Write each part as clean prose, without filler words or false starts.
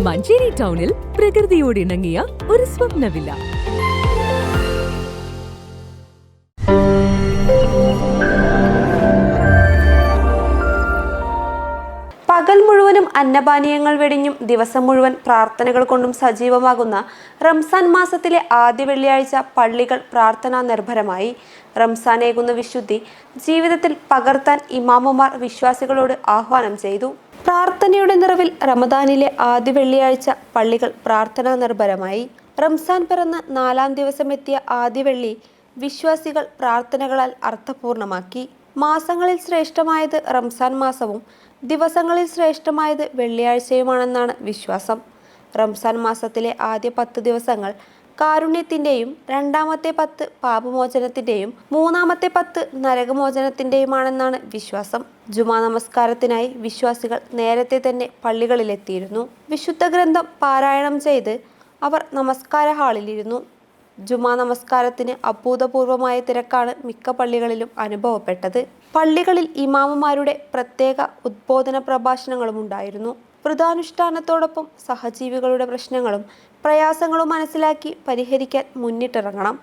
മഞ്ചേരി ടൗണിൽ പ്രകൃതിയോട് ഇണങ്ങിയ ഒരു സ്വപ്ന വില്ല. പകൽ മുഴുവനും അന്നപാനീയങ്ങൾ വെടിഞ്ഞും ദിവസം മുഴുവൻ പ്രാർത്ഥനകൾ കൊണ്ടും സജീവമാകുന്ന റംസാൻ മാസത്തിലെ ആദ്യ വെള്ളിയാഴ്ച പള്ളികൾ പ്രാർത്ഥനാ നിർഭരമായി. റംസാനേകുന്ന വിശുദ്ധി ജീവിതത്തിൽ പകർത്താൻ ഇമാമുമാർ വിശ്വാസികളോട് ആഹ്വാനം ചെയ്തു. പ്രാർത്ഥനയുടെ നിറവിൽ റമദാനിലെ ആദ്യ വെള്ളിയാഴ്ച പള്ളികൾ പ്രാർത്ഥനാ നിർഭരമായി. റംസാൻ പിറന്ന് 4-ാം ദിവസം എത്തിയ ആദ്യ വെള്ളി വിശ്വാസികൾ പ്രാർത്ഥനകളാൽ അർത്ഥപൂർണമാക്കി. മാസങ്ങളിൽ ശ്രേഷ്ഠമായത് റംസാൻ മാസവും ദിവസങ്ങളിൽ ശ്രേഷ്ഠമായത് വെള്ളിയാഴ്ചയുമാണെന്നാണ് വിശ്വാസം. റംസാൻ മാസത്തിലെ ആദ്യ 10 ദിവസങ്ങൾ കാരുണ്യത്തിൻ്റെയും, രണ്ടാമത്തെ 10 പാപമോചനത്തിൻ്റെയും, മൂന്നാമത്തെ 10 നരകമോചനത്തിൻ്റെയുമാണെന്നാണ് വിശ്വാസം. ജുമാ നമസ്കാരത്തിനായി വിശ്വാസികൾ നേരത്തെ തന്നെ പള്ളികളിലെത്തിയിരുന്നു. വിശുദ്ധ ഗ്രന്ഥം പാരായണം ചെയ്ത് അവർ നമസ്കാര ഹാളിലിരുന്നു. ജുമാ നമസ്കാരത്തിന് അഭൂതപൂർവമായ തിരക്കാണ് മിക്ക പള്ളികളിലും അനുഭവപ്പെട്ടത്. പള്ളികളിൽ ഇമാമുമാരുടെ പ്രത്യേക ഉദ്ബോധന പ്രഭാഷണങ്ങളും ഉണ്ടായിരുന്നു. വ്രതാനുഷ്ഠാനത്തോടൊപ്പം സഹജീവികളുടെ പ്രശ്നങ്ങളും പ്രയാസങ്ങളും മനസ്സിലാക്കി പരിഹരിക്കാൻ മുന്നിട്ടിറങ്ങണം.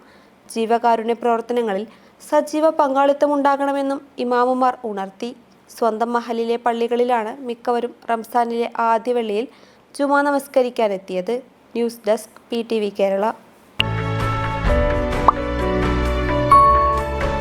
ജീവകാരുണ്യ പ്രവർത്തനങ്ങളിൽ സജീവ പങ്കാളിത്തമുണ്ടാകണമെന്നും ഇമാമുമാർ ഉണർത്തി. സ്വന്തം മഹലിലെ പള്ളികളിലാണ് മിക്കവരും റംസാനിലെ ആദ്യ വെള്ളിയിൽ ജുമാ നമസ്കരിക്കാനെത്തിയത്. News desk PTV Kerala.